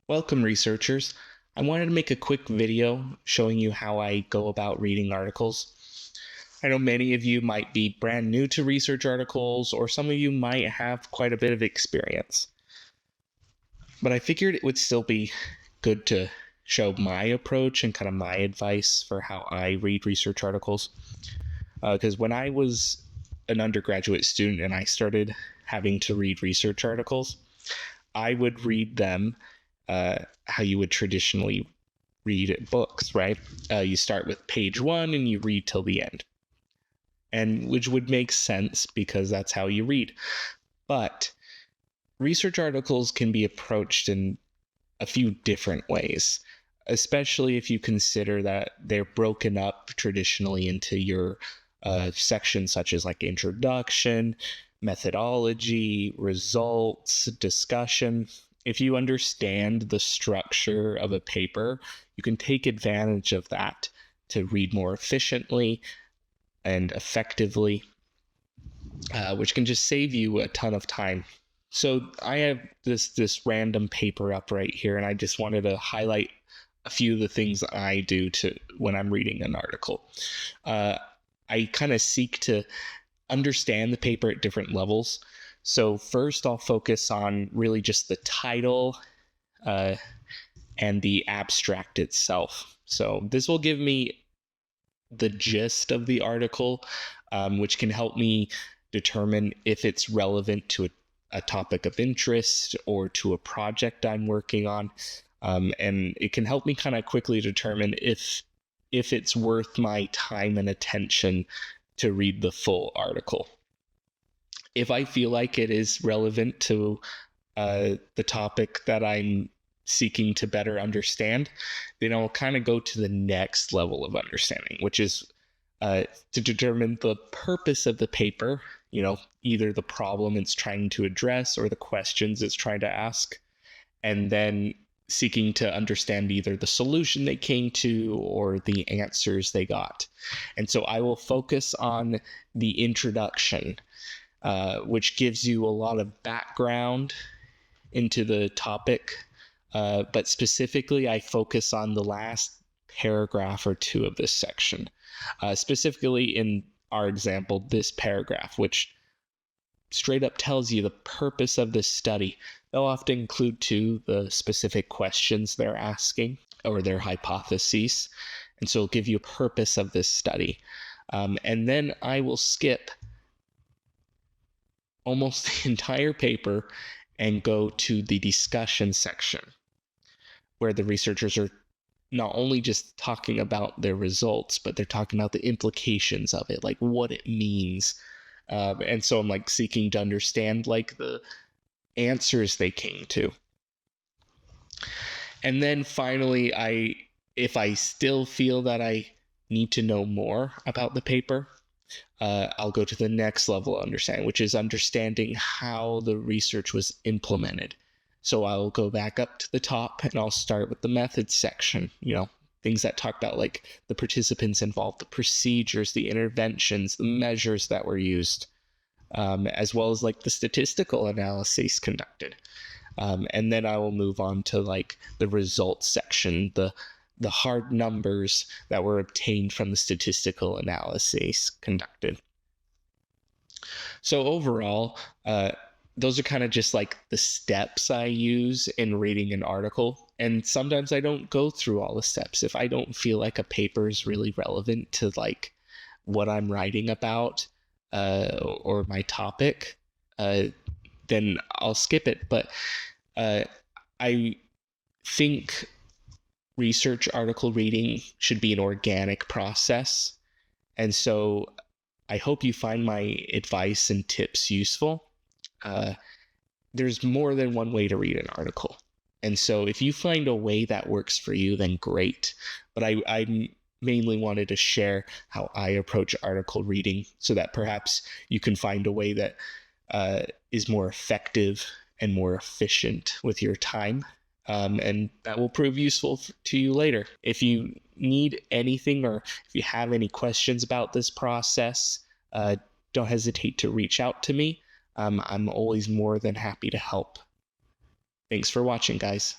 Welcome, researchers. I wanted to make a quick video showing you how I go about reading articles. I know many of you might be brand new to research articles, or some of you might have quite a bit of experience. But I figured it would still be good to show my approach and kind of my advice for how I read research articles. Because when I was an undergraduate student and I started having to read research articles, I would read them how you would traditionally read books, right? You start with page one and you read till the end, and which would make sense because that's how you read. But research articles can be approached in a few different ways, especially if you consider that they're broken up traditionally into your sections such as like introduction, methodology, results, discussion. If you understand the structure of a paper, you can take advantage of that to read more efficiently and effectively, which can just save you a ton of time. So I have this random paper up right here, and I just wanted to highlight a few of the things I do to when I'm reading an article. I kind of seek to understand the paper at different levels. So first, I'll focus on really just the title and the abstract itself. So this will give me the gist of the article, which can help me determine if it's relevant to a topic of interest or to a project I'm working on. And it can help me kind of quickly determine if it's worth my time and attention to read the full article. If I feel like it is relevant to the topic that I'm seeking to better understand, then I'll kind of go to the next level of understanding, which is to determine the purpose of the paper, either the problem it's trying to address or the questions it's trying to ask, and then seeking to understand either the solution they came to or the answers they got. And so I will focus on the introduction, which gives you a lot of background into the topic. But specifically, I focus on the last paragraph or two of this section. Specifically in our example, this paragraph, which straight up tells you the purpose of this study. They'll often include too the specific questions they're asking or their hypotheses. And so it'll give you a purpose of this study. And then I will skip almost the entire paper and go to the discussion section, where the researchers are not only just talking about their results, but they're talking about the implications of it, like what it means. And so I'm like seeking to understand like the answers they came to. And then finally, if I still feel that I need to know more about the paper, I'll go to the next level of understanding, which is understanding how the research was implemented. So I'll go back up to the top and I'll start with the methods section, things that talk about like the participants involved, the procedures, the interventions, the measures that were used, as well as like the statistical analyses conducted. And then I will move on to like the results section, the hard numbers that were obtained from the statistical analyses conducted. So overall, those are kind of just like the steps I use in reading an article. And sometimes I don't go through all the steps. If I don't feel like a paper is really relevant to like what I'm writing about or my topic, then I'll skip it. But I think research article reading should be an organic process. And so I hope you find my advice and tips useful. There's more than one way to read an article. And so if you find a way that works for you, then great. But I mainly wanted to share how I approach article reading so that perhaps you can find a way that is more effective and more efficient with your time. And that will prove useful to you later. If you need anything or if you have any questions about this process, don't hesitate to reach out to me. I'm always more than happy to help. Thanks for watching, guys.